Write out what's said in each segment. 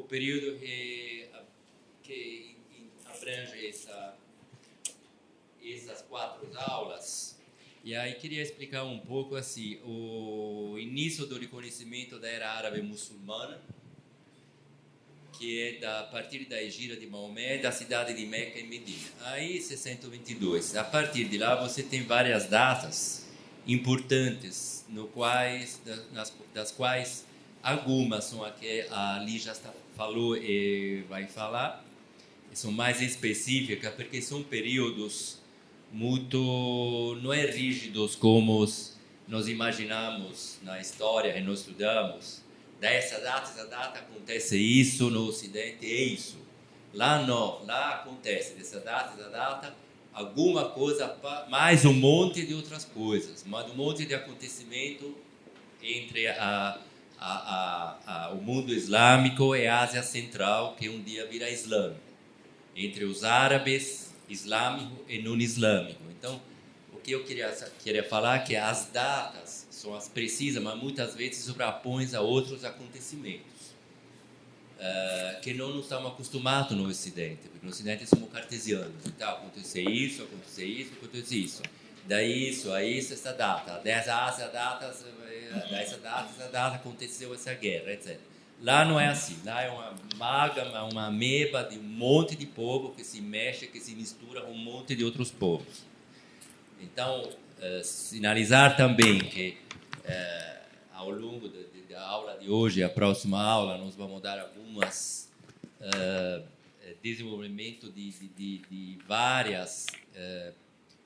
período que abrange essas 4 aulas. E aí queria explicar um pouco assim o início do reconhecimento da era árabe muçulmana, que é a partir da Hijra de Maomé, da cidade de Meca e Medina. Aí 622. A partir de lá você tem várias datas importantes, das quais algumas são as que a Lígia falou e vai falar, são mais específicas, porque são períodos muito, não é rígidos como nós imaginamos na história e nós estudamos. Dessa data, essa data acontece isso no Ocidente, é isso. Lá não, lá acontece dessa data, essa data, alguma coisa, mais um monte de outras coisas, mais um monte de acontecimento entre o mundo islâmico e a Ásia Central, que um dia vira islâmico, entre os árabes, islâmico e não islâmico. Então, o que eu queria falar é que as datas são as precisas, mas muitas vezes sobrapõem a outros acontecimentos que não estamos acostumados no Ocidente, porque no Ocidente somos cartesianos. Então, acontece isso, acontece isso, acontece isso. Daí isso, aí isso, essa data. Dessa data aconteceu essa guerra, etc. Lá não é assim. Lá é uma amálgama, uma ameba de um monte de povo que se mexe, que se mistura com um monte de outros povos. Então, sinalizar também que ao longo da aula de hoje, a próxima aula, nós vamos dar algumas desenvolvimento de várias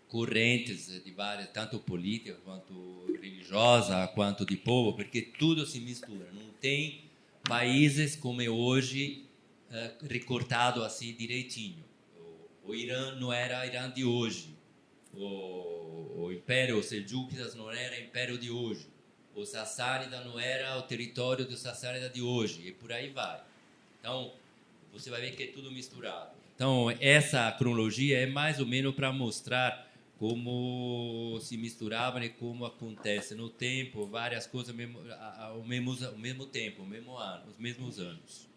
correntes, de várias, tanto política quanto religiosa, quanto de povo, porque tudo se mistura. Não tem países como é hoje recortado assim direitinho. O Irã não era o Irã de hoje. O Império Seljúquidas não era o Império de hoje. O Sassânida não era o território do Sassânida de hoje, e por aí vai. Então, você vai ver que é tudo misturado. Então, essa cronologia é mais ou menos para mostrar como se misturavam e como acontece no tempo, várias coisas ao mesmo tempo, ao mesmo ano, os mesmos anos.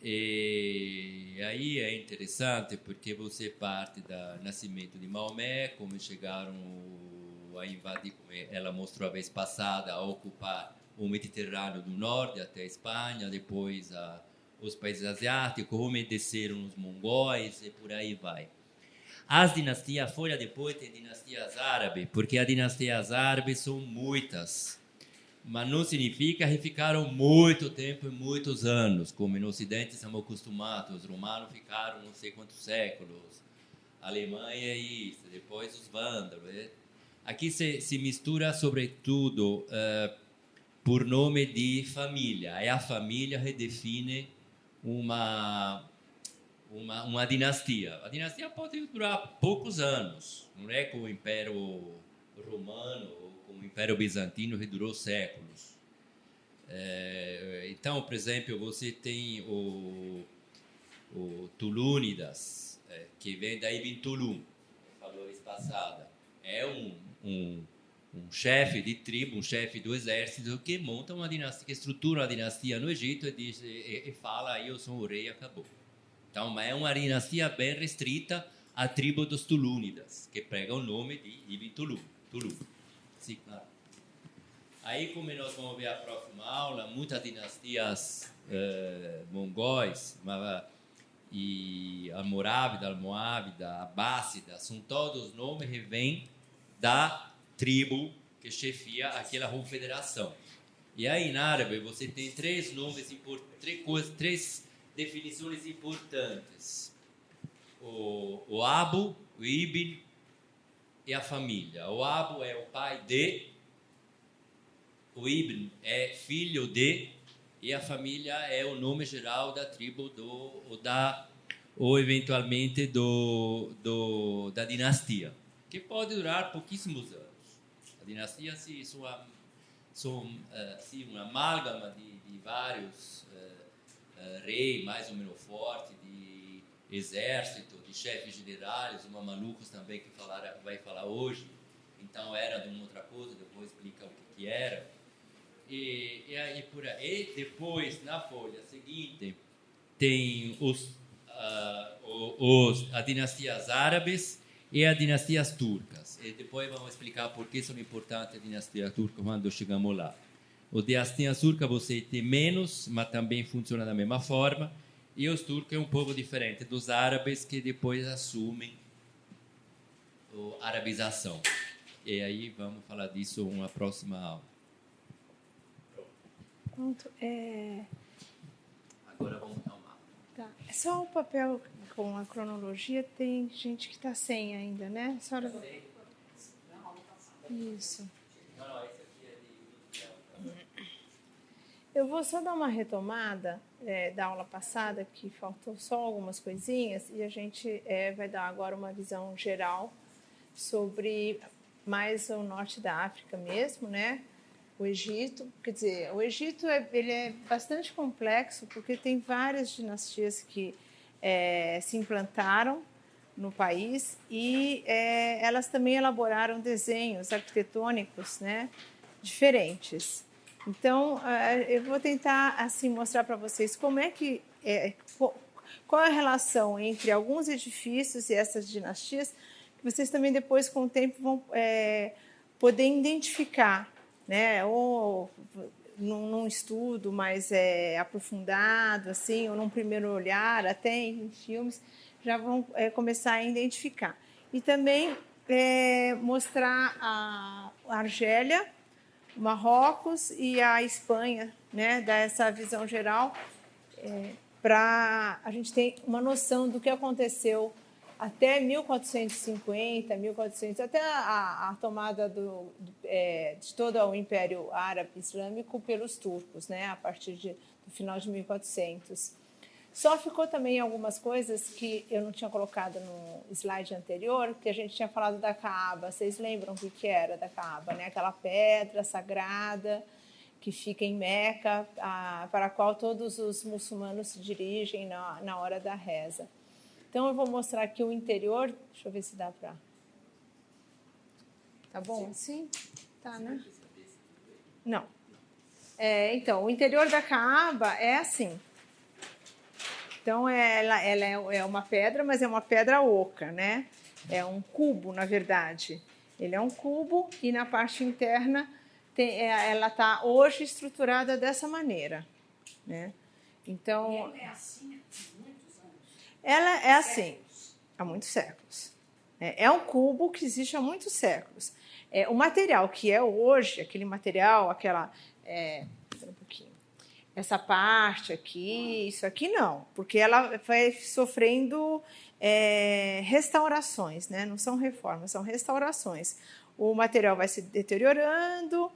E aí é interessante porque você parte do nascimento de Maomé, como chegaram a invadir, como ela mostrou a vez passada, a ocupar o Mediterrâneo do Norte até a Espanha, depois os países asiáticos, como desceram os mongóis e por aí vai. As dinastias, fora depois tem dinastias árabes, porque as dinastias árabes são muitas, mas não significa que ficaram muito tempo e muitos anos, como no Ocidente estamos acostumados. Os romanos ficaram não sei quantos séculos, a Alemanha é isso, depois os vândalos. Aqui se mistura sobretudo por nome de família. É a família que define uma dinastia. A dinastia pode durar poucos anos, não é como o Império Romano ou como o Império Bizantino que durou séculos. Então, por exemplo, você tem o Tulúnidas, que vem da Ibn Tulum, falou vez passada. É um chefe de tribo, um chefe do exército que monta uma dinastia, que estrutura uma dinastia no Egito e fala: eu sou o rei, acabou. Então, é uma dinastia bem restrita à tribo dos Tulúnidas, que pega o nome de Ibn Tulum. Sim, claro. Aí, como nós vamos ver a próxima aula, muitas dinastias mongóis, e Almorávida, Almoávida, Abássida, são todos nomes que vêm da tribo que chefia aquela confederação. E aí, em árabe, você tem três definições importantes: o Abu, o Ibn e a família. O Abu é o pai de, o Ibn é filho de, e a família é o nome geral da tribo ou eventualmente da dinastia, que pode durar pouquíssimos anos. A dinastia são uma amálgama de vários reis mais ou menos fortes, de exército, de chefes generais, mamelucos também, que vai falar hoje. Então era de uma outra coisa, depois explica o que era. E aí por aí. E depois, na folha seguinte, tem as dinastias árabes e as dinastias turcas. E depois vamos explicar por que são importantes as dinastias turcas quando chegamos lá. As dinastias turcas você tem menos, mas também funciona da mesma forma. E os turcos é um povo diferente dos árabes que depois assumem a arabização. E aí vamos falar disso numa próxima aula. Pronto. Agora vamos dar uma. Tá. É só o papel com a cronologia, tem gente que está sem ainda, né? A senhora... Isso. Não, esse aqui é de... Eu vou só dar uma retomada da aula passada, que faltou só algumas coisinhas, e a gente vai dar agora uma visão geral sobre mais o norte da África mesmo, né? O Egito, quer dizer, o Egito ele é bastante complexo porque tem várias dinastias que se implantaram no país e elas também elaboraram desenhos arquitetônicos, né, diferentes. Então, eu vou tentar assim mostrar para vocês como é que qual é a relação entre alguns edifícios e essas dinastias, que vocês também depois com o tempo vão poder identificar, né, ou num estudo mais aprofundado, assim, ou num primeiro olhar, até em filmes, já vão começar a identificar. E também mostrar a Argélia, o Marrocos e a Espanha, né, dar essa visão geral para a gente ter uma noção do que aconteceu até 1450, 1400, até a tomada de todo o Império Árabe Islâmico pelos turcos, né, a partir do final de 1400. Só ficou também algumas coisas que eu não tinha colocado no slide anterior, que a gente tinha falado da Kaaba. Vocês lembram o que era da Kaaba, né? Aquela pedra sagrada que fica em Meca, para a qual todos os muçulmanos se dirigem na hora da reza. Então, eu vou mostrar aqui o interior. Deixa eu ver se dá para... Tá bom assim? Tá, né? Não. Então, o interior da Kaaba é assim. Então, ela é uma pedra, mas é uma pedra oca, né? É um cubo, na verdade. Ele é um cubo e na parte interna ela está hoje estruturada dessa maneira, né? Então, e ela é assim há muitos anos? Ela é assim há muitos séculos. É um cubo que existe há muitos séculos. O material que é hoje, aquele material, um pouquinho. Essa parte aqui, isso aqui não, porque ela vai sofrendo restaurações, né? Não são reformas, são restaurações. O material vai se deteriorando,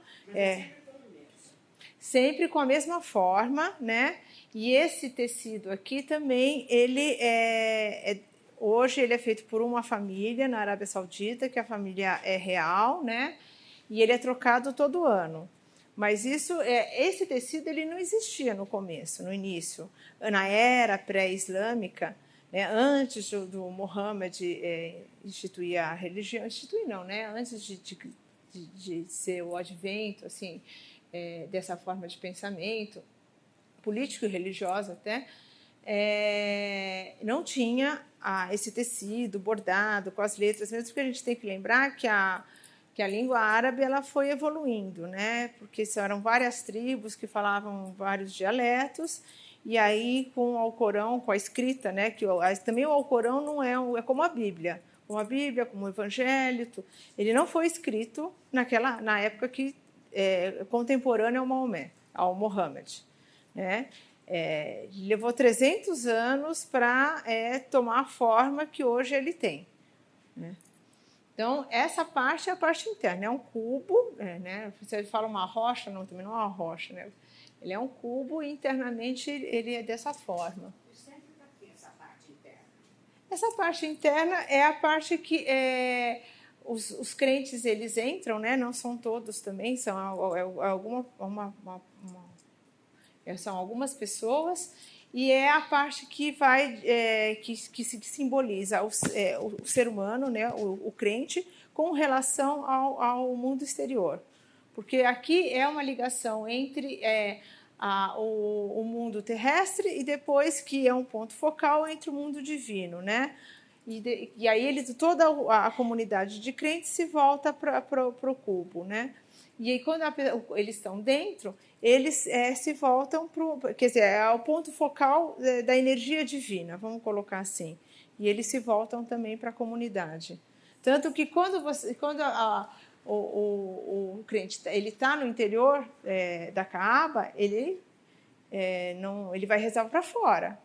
sempre com a mesma forma, né? E esse tecido aqui também, hoje ele é feito por uma família na Arábia Saudita, que a família é real, né? E ele é trocado todo ano. Mas esse tecido ele não existia no começo, no início. Na era pré-islâmica, né, antes do Muhammad instituir a religião, instituir não, né, antes de ser o advento assim, dessa forma de pensamento, político e religioso até, não tinha esse tecido bordado com as letras, mesmo porque a gente tem que lembrar que a língua árabe ela foi evoluindo, né? Porque eram várias tribos que falavam vários dialetos, e aí com o Alcorão, com a escrita, né? Que também o Alcorão não é como a Bíblia, como o Evangelho, ele não foi escrito na época que contemporânea ao Maomé, ao Muhammad, né? Levou 300 anos para tomar a forma que hoje ele tem, né? Então, essa parte é a parte interna, é um cubo, né? Você fala uma rocha, não, também não é uma rocha, né? Ele é um cubo e internamente ele é dessa forma. E sempre para quê essa parte interna? Essa parte interna é a parte que os crentes eles entram, né? Não são todos também, são algumas pessoas. E é a parte que que simboliza o ser humano, né, o crente, com relação ao mundo exterior. porque aqui é uma ligação entre o mundo terrestre e depois que é um ponto focal entre o mundo divino, né? E aí toda a comunidade de crentes se volta para o cubo, né? E aí quando eles estão dentro, eles se voltam para, quer dizer, é o ponto focal da energia divina, vamos colocar assim. E eles se voltam também para a comunidade. Tanto que quando o crente ele está no interior da Kaaba, ele vai rezar para fora,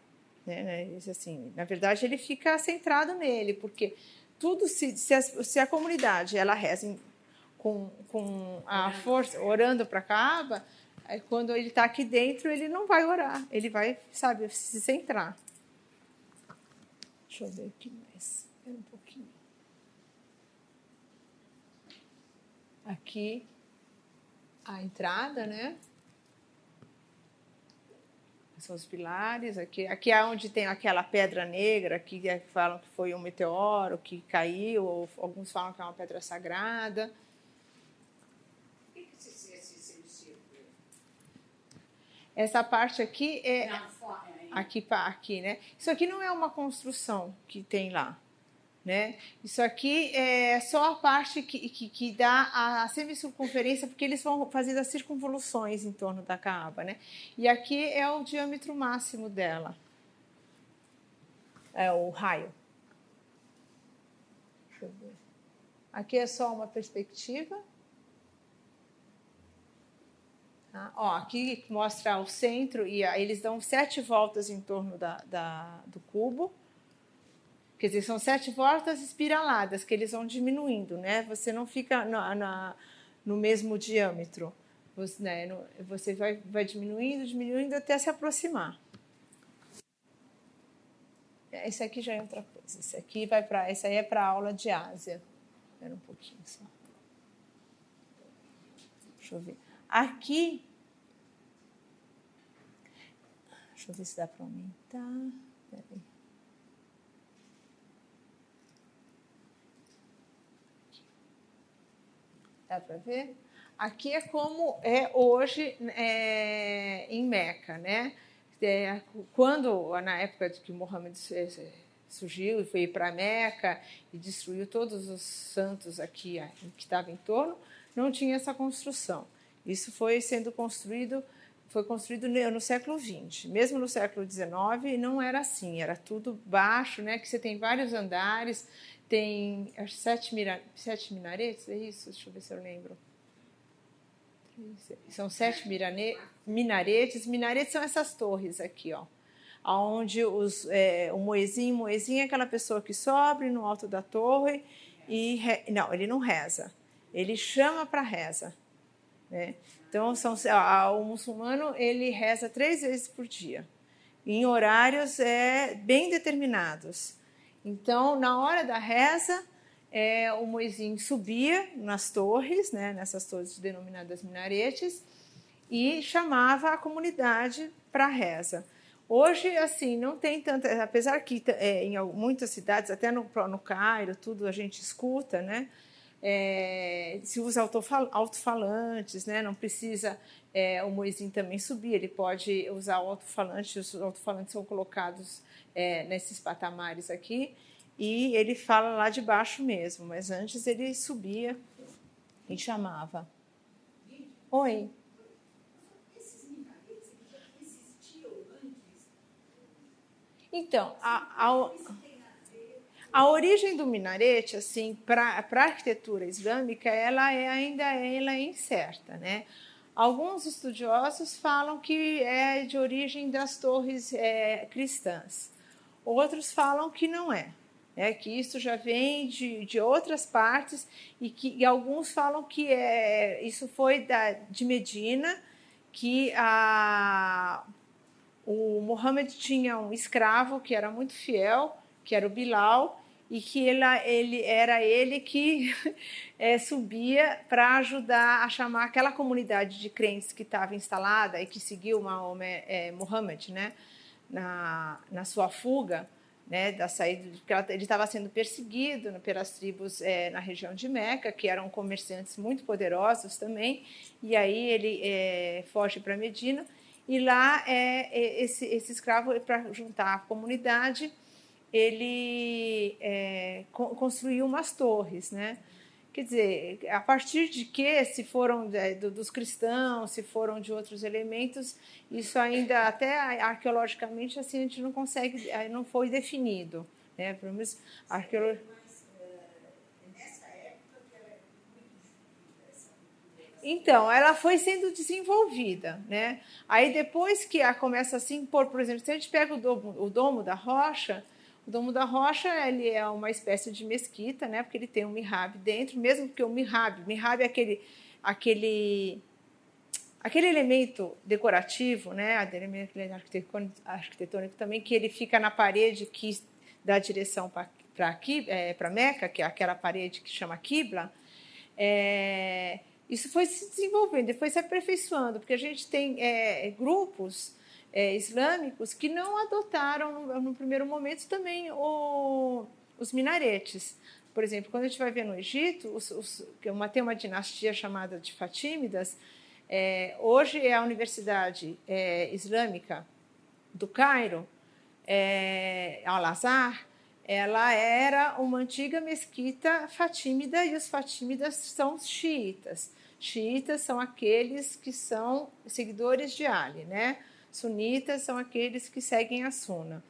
né? Assim, na verdade, ele fica centrado nele, porque tudo se a comunidade ela reza com a força, orando para a Kaaba, quando ele está aqui dentro, ele não vai orar, ele vai, sabe, se centrar. Deixa eu ver aqui mais. Espera um pouquinho. Aqui a entrada, né? São os pilares. Aqui é onde tem aquela pedra negra, que falam que foi um meteoro que caiu, ou alguns falam que é uma pedra sagrada. O que esse círculo? Essa parte aqui é. Não, Aqui, né? Isso aqui não é uma construção que tem lá, né? Isso aqui é só a parte que dá a semicircunferência, porque eles vão fazendo as circunvoluções em torno da Kaaba, né? E aqui é o diâmetro máximo dela, é o raio. Deixa eu ver. Aqui é só uma perspectiva. Ó, aqui mostra o centro e eles dão 7 voltas em torno do cubo. Quer dizer, são 7 voltas espiraladas que eles vão diminuindo, né? Você não fica no mesmo diâmetro. Você vai diminuindo até se aproximar. Esse aqui já é outra coisa. Esse aí é para a aula de Ásia. Espera um pouquinho só. Deixa eu ver. Aqui, deixa eu ver se dá para aumentar. Peraí. Dá para ver? Aqui é como é hoje em Meca, né? Quando, na época de que Muhammad surgiu e foi para Meca e destruiu todos os santos aqui que estavam em torno, não tinha essa construção. Isso foi construído no século XX. Mesmo no século XIX não era assim, era tudo baixo, né? Que você tem vários andares, tem 7 minaretes, é isso? Deixa eu ver se eu lembro. São 7 minaretes. Minaretes são essas torres aqui, ó, onde o muezzin é aquela pessoa que sobe no alto da torre e não, ele não reza, ele chama para reza. Né? Então, o muçulmano ele reza 3 vezes por dia, em horários bem determinados. Então, na hora da reza, o muezzin subia nas torres, né, nessas torres denominadas minaretes, e chamava a comunidade para a reza. Hoje, assim, não tem tanta... Apesar que em muitas cidades, até no Cairo, tudo a gente escuta, né? Se usa alto-falantes, né? Não precisa o muezzin também subir, ele pode usar o alto-falante, os alto-falantes são colocados nesses patamares aqui, e ele fala lá de baixo mesmo, mas antes ele subia e chamava. Oi? Esses minaretes já existiam antes? Então, a origem do minarete, assim, para a arquitetura islâmica, ela ainda é incerta, né? Alguns estudiosos falam que é de origem das torres cristãs. Outros falam que não é, que isso já vem de outras partes e alguns falam que isso foi de Medina, que o Muhammad tinha um escravo que era muito fiel, que era o Bilal, e que era ele que subia para ajudar a chamar aquela comunidade de crentes que estava instalada e que seguiu Muhammad, né, na sua fuga, né, da saída, porque ele estava sendo perseguido pelas tribos na região de Meca, que eram comerciantes muito poderosos também, e aí ele foge para Medina, e lá esse escravo, para juntar a comunidade, ele construiu umas torres, né? Quer dizer, a partir de que, se foram dos cristãos, se foram de outros elementos, isso ainda, até arqueologicamente, assim, a gente não consegue, não foi definido, né? Pelo menos arqueologia. Nessa época que ela é muito difundida, essa cultura. Então, ela foi sendo desenvolvida, né? Aí depois que ela começa a se impor, por exemplo, se a gente pega o Domo da Rocha, o Domo da Rocha, ele é uma espécie de mesquita, né? Porque ele tem um mihrab dentro, mesmo que o mihrab é aquele elemento decorativo, né? Aquele arquitetônico também, que ele fica na parede que dá direção para Meca, que é aquela parede que chama Qibla. Isso foi se desenvolvendo, depois se aperfeiçoando, porque a gente tem grupos islâmicos que não adotaram, no primeiro momento, também os minaretes. Por exemplo, quando a gente vai ver no Egito, tem uma dinastia chamada de Fatímidas, hoje é a Universidade Islâmica do Cairo, Al-Azhar, ela era uma antiga mesquita fatímida, e os fatímidas são xiitas. Xiitas são aqueles que são seguidores de Ali, né? Sunitas são aqueles que seguem a Suna.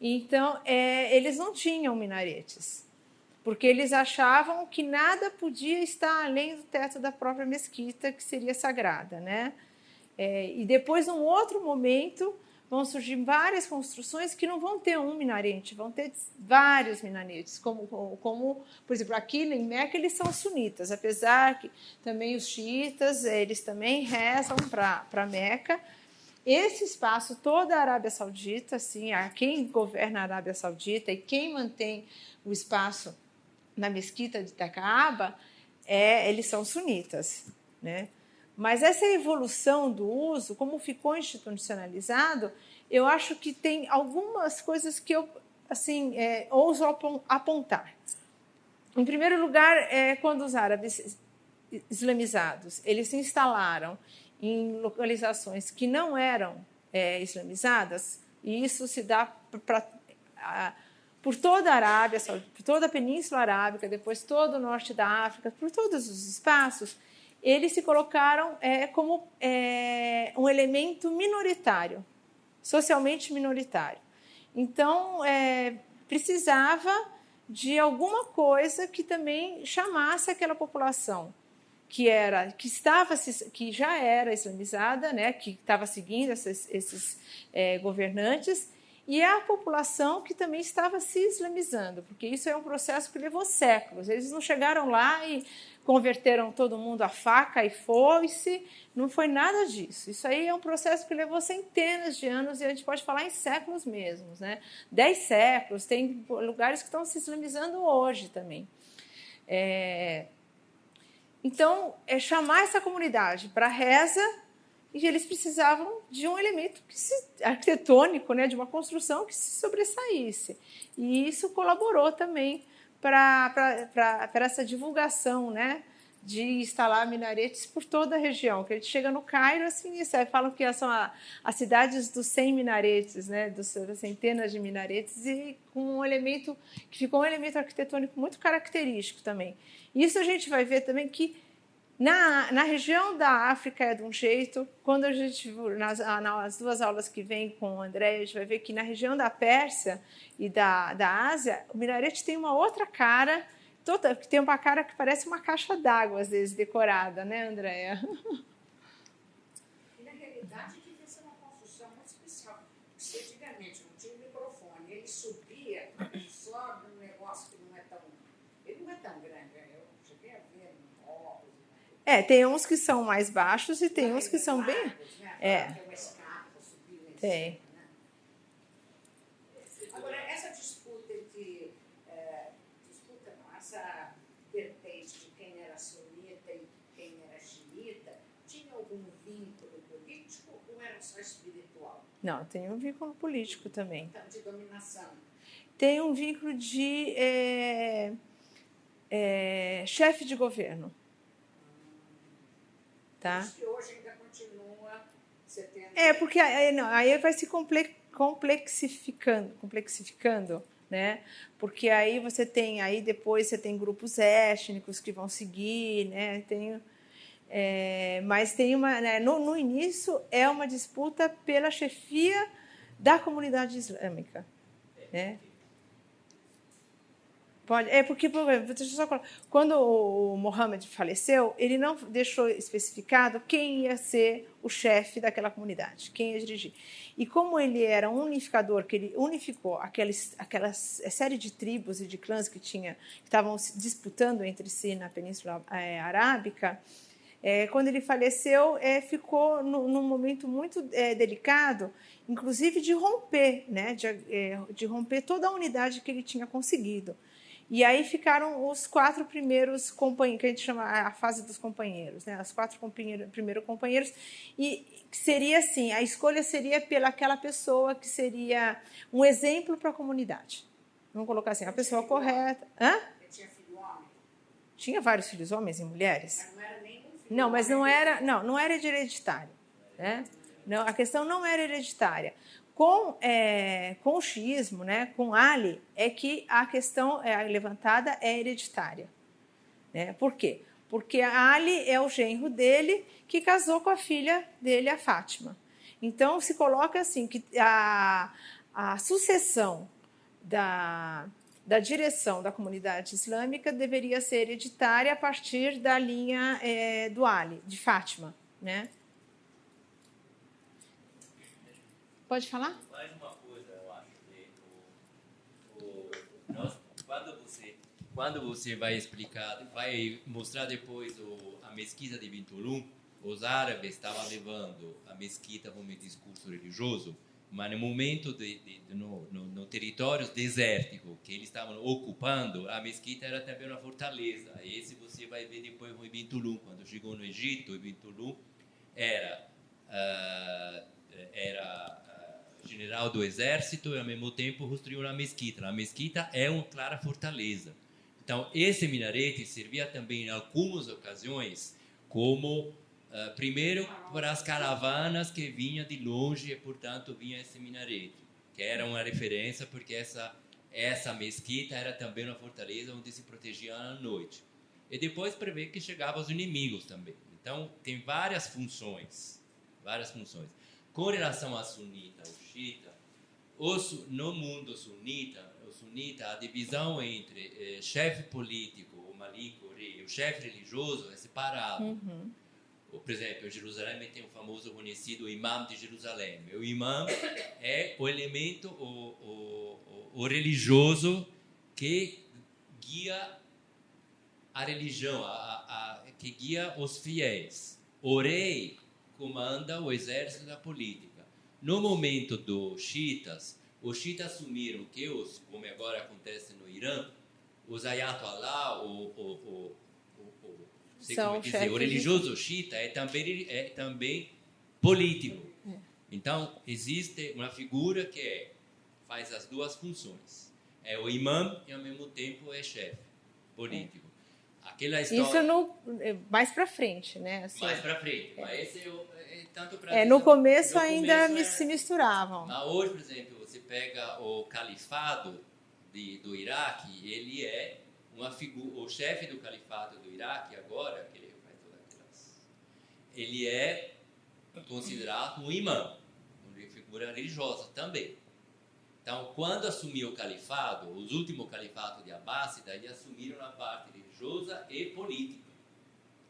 Então, eles não tinham minaretes, porque eles achavam que nada podia estar além do teto da própria mesquita, que seria sagrada, né? E depois, num outro momento, vão surgir várias construções que não vão ter um minarete, vão ter vários minaretes, como por exemplo, aqui em Meca eles são sunitas, apesar que também os xiitas, eles também rezam para Meca. Esse espaço, toda a Arábia Saudita, assim, quem governa a Arábia Saudita e quem mantém o espaço na mesquita de Kaaba, eles são sunitas, né? Mas essa evolução do uso, como ficou institucionalizado, eu acho que tem algumas coisas que eu assim, ouso apontar. Em primeiro lugar, quando os árabes islamizados eles se instalaram em localizações que não eram islamizadas, e isso se dá por toda a Arábia Saudita, por toda a Península Arábica, depois todo o norte da África, por todos os espaços, eles se colocaram como um elemento minoritário, socialmente minoritário. Então, precisava de alguma coisa que também chamasse aquela população que já era islamizada, né, que estava seguindo esses governantes, e a população que também estava se islamizando, porque isso é um processo que levou séculos. Eles não chegaram lá e converteram todo mundo a faca e foice, não foi nada disso. Isso aí é um processo que levou centenas de anos, e a gente pode falar em séculos mesmos, né? 10 séculos, tem lugares que estão se islamizando hoje também. Então, chamar essa comunidade para a reza, e eles precisavam de um elemento arquitetônico, né, de uma construção que se sobressaísse. E isso colaborou também para essa divulgação, né, de instalar minaretes por toda a região. Que a gente chega no Cairo, assim, falam que são as cidades dos 100 minaretes, né, das centenas de minaretes, e com um elemento que ficou um elemento arquitetônico muito característico também. Isso a gente vai ver também que na região da África é de um jeito, quando a gente, nas duas aulas que vem com o André, a gente vai ver que na região da Pérsia e da Ásia, o minarete tem uma outra cara, tem uma cara que parece uma caixa d'água, às vezes, decorada, né, Andréia? E, na realidade, devia ser uma construção muito especial. Porque antigamente não tinha microfone, ele subia, sobe um negócio que não é tão... Ele não é tão grande, eu cheguei a ver móveis. Tem uns que são mais baixos e tem uns que são bem... Né? Tem uma escada para subir lá em Tem. cima, né? Agora, essa disputa entre... disputa não, essa vertente de quem era sunita e quem era xiita, tinha algum vínculo político ou era só espiritual? Não, tem um vínculo político também. Então, de dominação. tem um vínculo de chefe de governo. Tá? Acho que hoje ainda continua 70. Porque aí vai se complexificando, né? Porque aí depois você tem grupos étnicos que vão seguir, né? Mas tem uma, né? No início é uma disputa pela chefia da comunidade islâmica, né? Porque, por exemplo, deixa eu só falar, quando o Mohammed faleceu, ele não deixou especificado quem ia ser o chefe daquela comunidade, quem ia dirigir. E como ele era um unificador, que ele unificou aquela série de tribos e de clãs que estavam se disputando entre si na Península Arábica, quando ele faleceu, ficou num momento muito delicado, inclusive de romper, né, de romper toda a unidade que ele tinha conseguido. E aí ficaram os 4 primeiros companheiros, que a gente chama a fase dos companheiros, né? Os 4 primeiros companheiros, e seria assim, a escolha seria pelaquela pessoa que seria um exemplo para a comunidade. Vamos colocar assim, a pessoa correta. Hã? Ele tinha filho homem? Tinha vários filhos homens e mulheres. Mas não era nenhum filho. Não, mas não era hereditário, né? Não, a questão não era hereditária. Com o xiismo, né, com Ali, é que a questão levantada é hereditária. Né? Por quê? Porque Ali é o genro dele que casou com a filha dele, a Fátima. Então, se coloca assim, que a sucessão da direção da comunidade islâmica deveria ser hereditária a partir da linha do Ali, de Fátima, né? Pode falar? Mais uma coisa, eu acho que quando você vai explicar, vai mostrar depois a mesquita de Bintulum, os árabes estavam levando a mesquita como um discurso religioso, mas no momento no território desértico que eles estavam ocupando, a mesquita era também uma fortaleza. Esse você vai ver depois com Ibn Tulun, quando chegou no Egito, Ibn Tulun era general do exército e ao mesmo tempo construiu uma mesquita. A mesquita é uma clara fortaleza. Então, esse minarete servia também em algumas ocasiões como, primeiro, para as caravanas que vinham de longe e, portanto, vinha esse minarete, que era uma referência porque essa mesquita era também uma fortaleza onde se protegia à noite. E depois prevê que chegavam os inimigos também. Então, tem várias funções. Com relação a sunita ou xiita, no mundo sunita, a divisão entre chefe político, o malik, o rei, e o chefe religioso é separado. Uhum. Por exemplo, em Jerusalém tem o famoso conhecido imam de Jerusalém. O imam é o elemento, o religioso que guia a religião, que guia os fiéis. O rei comanda o exército da política. No momento dos xiitas, os xiitas assumiram que como agora acontece no Irã, os ayatollah, o religioso xiita é também político. Então, existe uma figura que faz as duas funções. É o imã e, ao mesmo tempo, é chefe político. Aquela história... Isso mais para frente, né? Assim, mais para frente. Mas esse tanto para no começo ainda se misturavam. Mas hoje, por exemplo, você pega o califado do Iraque, ele é uma figura, o chefe do califado do Iraque agora, que ele faz todas aquelas, ele é considerado um imã, uma figura religiosa também. Então, quando assumiu o califado, os últimos califatos de Abássida, eles assumiram a parte religiosa e política.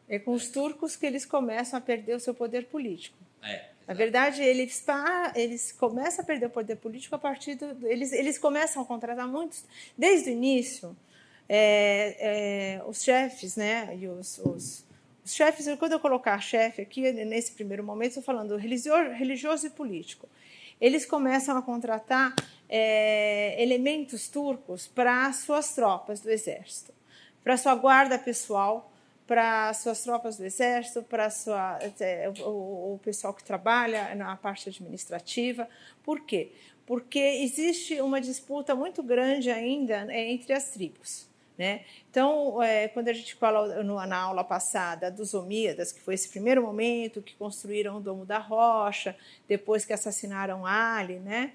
É com os turcos que eles começam a perder o seu poder político. Na exatamente. verdade, eles começam a perder o poder político a partir eles começam a contratar muitos, desde o início, os chefes, né? E os chefes, quando eu colocar chefe aqui, nesse primeiro momento, estou falando religioso e político. Eles começam a contratar elementos turcos para suas tropas do exército, para sua guarda pessoal, para suas tropas do exército, para o pessoal que trabalha na parte administrativa. Por quê? porque existe uma disputa muito grande ainda entre as tribos, né? Então, quando a gente fala na aula passada dos Omíadas, que foi esse primeiro momento que construíram o Domo da Rocha, depois que assassinaram Ali, né?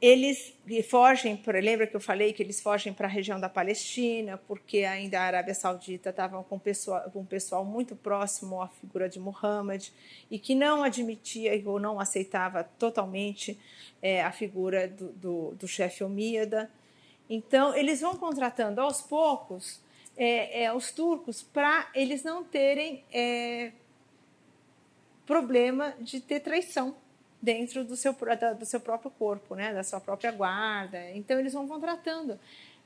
Eles fogem, lembra que eu falei que eles fogem para a região da Palestina, porque ainda a Arábia Saudita estava com um pessoal muito próximo à figura de Muhammad e que não admitia ou não aceitava totalmente a figura do chefe omíada. Então, eles vão contratando aos poucos os turcos para eles não terem problema de ter traição dentro do seu próprio corpo, né, da sua própria guarda. Então, eles vão contratando.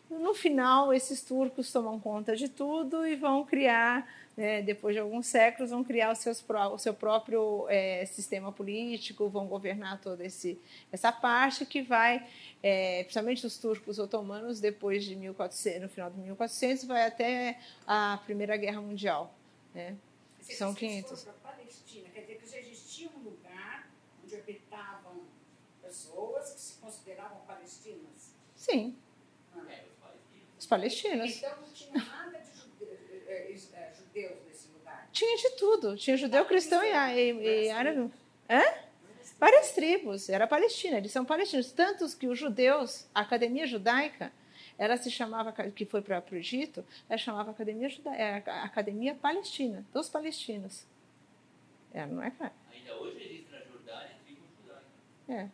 No final, esses turcos tomam conta de tudo e vão criar, né, depois de alguns séculos, vão criar o seu próprio sistema político, vão governar toda essa parte que vai, principalmente os turcos otomanos, depois de 1400, no final de 1400, vai até a Primeira Guerra Mundial, né? São 500. Para a Palestina, quer dizer que já existia um lugar onde habitavam pessoas que se consideravam palestinas? Sim. Os palestinos. Então não tinha nada de judeus nesse lugar? Tinha de tudo. Tinha judeu, cristão e árabe. Várias tribos. Era Palestina. Eles são palestinos. Tantos que os judeus, a Academia Judaica, ela se chamava, que foi para o Egito, ela chamava Academia Palestina, dos palestinos. Não é claro. Ainda hoje existe na Jordânia tribo judaica.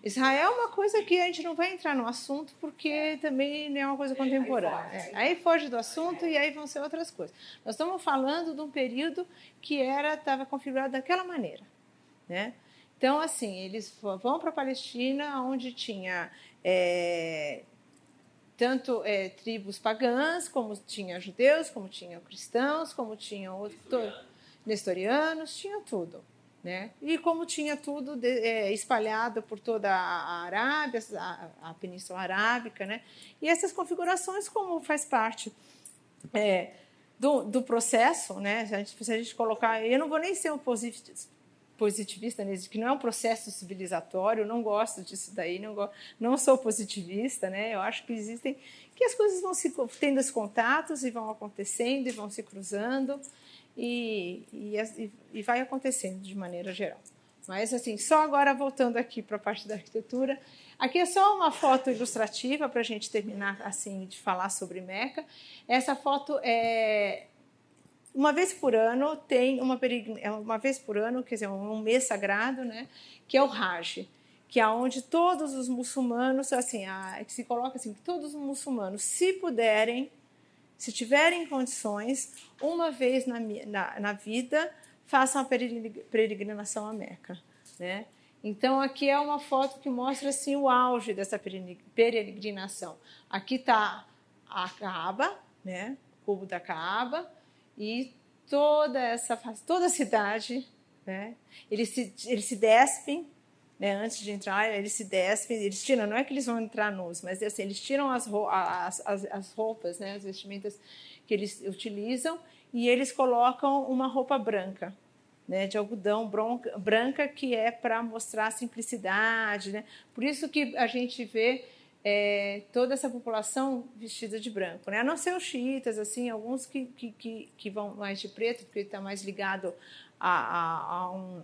Israel é uma coisa que a gente não vai entrar no assunto, porque também não é uma coisa contemporânea. Aí foge do assunto e aí vão ser outras coisas. Nós estamos falando de um período que estava configurado daquela maneira, né? Então, assim, eles vão para a Palestina, onde tinha tanto tribos pagãs, como tinha judeus, como tinha cristãos, como tinha nestorianos, tinha tudo. Né? E como tinha tudo espalhado por toda a Arábia, a Península Arábica, né? E essas configurações, como faz parte do processo, né? Se a gente colocar, eu não vou nem ser um positivista nisso, que não é um processo civilizatório, eu não gosto disso daí, não sou positivista, né? Eu acho que que as coisas vão tendo os contatos e vão acontecendo e vão se cruzando. E vai acontecendo de maneira geral. Mas, assim, só agora voltando aqui para a parte da arquitetura, aqui é só uma foto ilustrativa para a gente terminar, assim, de falar sobre Meca. Essa foto uma vez por ano, quer dizer, um mês sagrado, né, que é o Hajj, que é onde todos os muçulmanos, assim, que se coloca assim, que todos os muçulmanos, se puderem, se tiverem condições, uma vez na vida, façam a peregrinação a Meca, né? Então, aqui é uma foto que mostra assim, o auge dessa peregrinação. Aqui está a Kaaba, né? O cubo da Kaaba, e toda a cidade, né? Eles se despem, né, antes de entrar, eles se despem, eles tiram, não é que eles vão entrar nus, mas assim, eles tiram as roupas, né, as vestimentas que eles utilizam, e eles colocam uma roupa branca, né, de algodão branca, que é para mostrar a simplicidade, né? Por isso que a gente vê toda essa população vestida de branco, né? A não ser os xiitas, assim, alguns que vão mais de preto, porque está mais ligado a um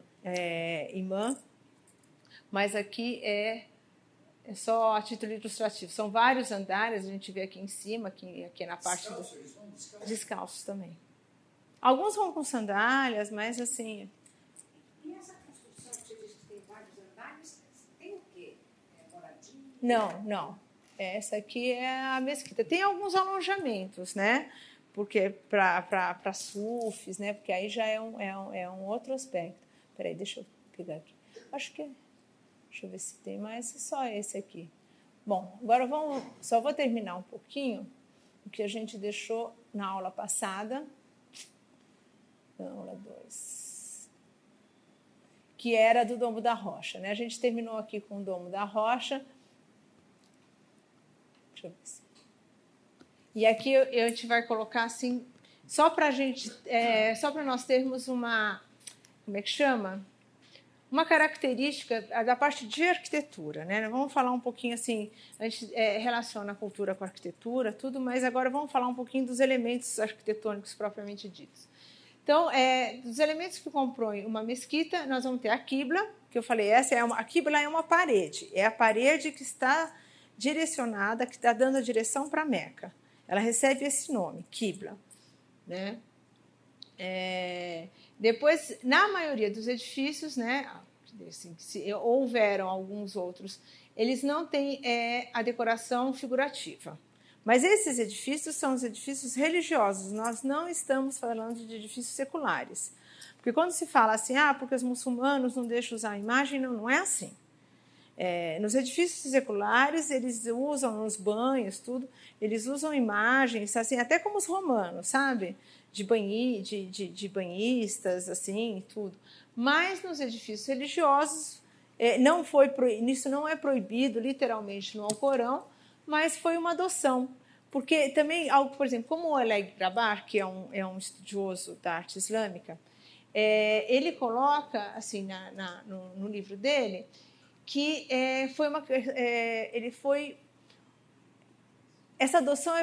imã. Mas aqui é só a título ilustrativo. São vários andares, a gente vê aqui em cima, aqui na parte descalços também. Alguns vão com sandálias, mas assim... E essa construção que você disse que tem vários andares, tem o quê? Moradia? Não. Essa aqui é a mesquita. Tem alguns alojamentos, né? Porque para sufis, né? Porque aí já é um outro aspecto. Espera aí, deixa eu pegar aqui. Acho que deixa eu ver se tem mais, só esse aqui. Bom, agora só vou terminar um pouquinho o que a gente deixou na aula passada, na aula 2, que era do Domo da Rocha, né? A gente terminou aqui com o Domo da Rocha. Deixa eu ver se... E aqui a gente vai colocar assim, só para nós termos uma como é que chama? Uma característica da parte de arquitetura, né? Vamos falar um pouquinho assim, a gente relaciona a cultura com a arquitetura, tudo, mas agora vamos falar um pouquinho dos elementos arquitetônicos propriamente ditos. Então, dos elementos que compõem uma mesquita, nós vamos ter a quibla, que eu falei, a quibla é uma parede, é a parede que está direcionada, que está dando a direção para Meca. Ela recebe esse nome, quibla, né? Depois, na maioria dos edifícios, né, assim, se houveram alguns outros, eles não têm a decoração figurativa. Mas esses edifícios são os edifícios religiosos, nós não estamos falando de edifícios seculares. Porque quando se fala assim, porque os muçulmanos não deixam usar a imagem, não é assim. Nos edifícios seculares, eles usam nos banhos, tudo, eles usam imagens, assim, até como os romanos, sabe? De banhistas, assim, tudo. Mas nos edifícios religiosos, isso não é proibido literalmente no Alcorão, mas foi uma adoção. Porque também, por exemplo, como o Aleg Grabar, que é um estudioso da arte islâmica, ele coloca, assim, no livro dele, que essa adoção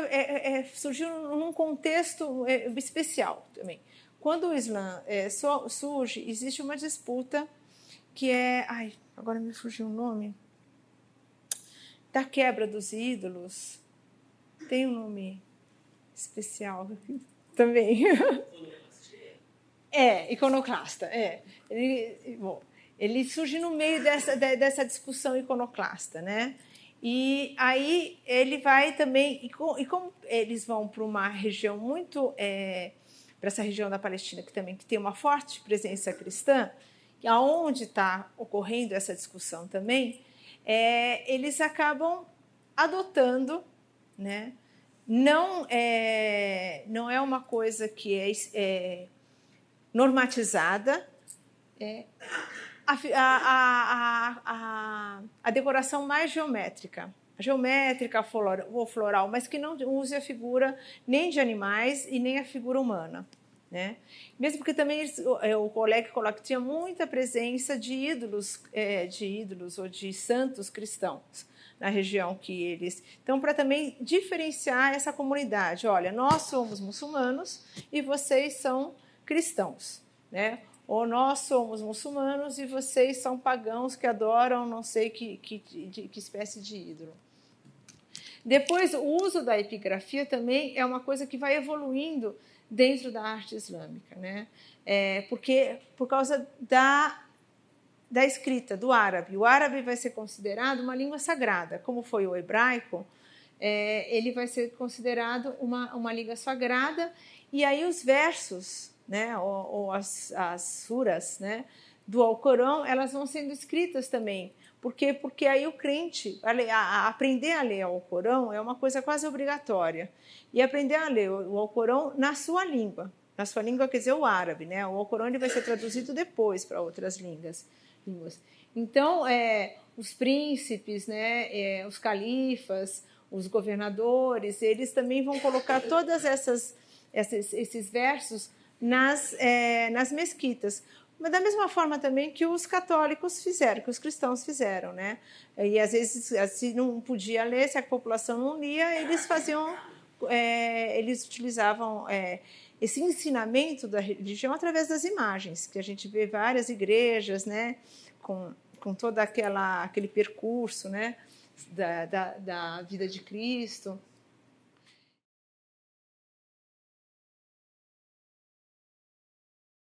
surgiu num contexto especial também. Quando o Islã surge, existe uma disputa que agora me fugiu o nome, da quebra dos ídolos. Tem um nome especial também. Iconoclasta. Ele surge no meio dessa discussão iconoclasta, né? E aí ele vai também, e como eles vão para uma região muito, para essa região da Palestina que tem uma forte presença cristã, e aonde está ocorrendo essa discussão também, eles acabam adotando, né? Não é uma coisa que é normatizada, a decoração mais geométrica, ou floral, mas que não use a figura nem de animais e nem a figura humana, né? Mesmo porque também o Oleg coloca que tinha muita presença de ídolos ou de santos cristãos na região que eles... Então, para também diferenciar essa comunidade, olha, nós somos muçulmanos e vocês são cristãos, né? Ou nós somos muçulmanos e vocês são pagãos que adoram não sei que espécie de ídolo. Depois, o uso da epigrafia também é uma coisa que vai evoluindo dentro da arte islâmica, né? Porque por causa da escrita, do árabe. O árabe vai ser considerado uma língua sagrada, como foi o hebraico, ele vai ser considerado uma língua sagrada, e aí os versos, né, ou as suras, né, do Alcorão, elas vão sendo escritas também. Porque aí o crente, aprender a ler o Alcorão é uma coisa quase obrigatória. E aprender a ler o Alcorão na sua língua. Na sua língua quer dizer o árabe, né? O Alcorão ele vai ser traduzido depois para outras línguas. Então, os príncipes, né, os califas, os governadores, eles também vão colocar todas esses versos nas mesquitas. Mas da mesma forma também que os católicos fizeram, que os cristãos fizeram, né? E às vezes, se não podia ler, se a população não lia, eles utilizavam esse ensinamento da religião através das imagens, que a gente vê várias igrejas, né, com todo aquele percurso, né, da vida de Cristo.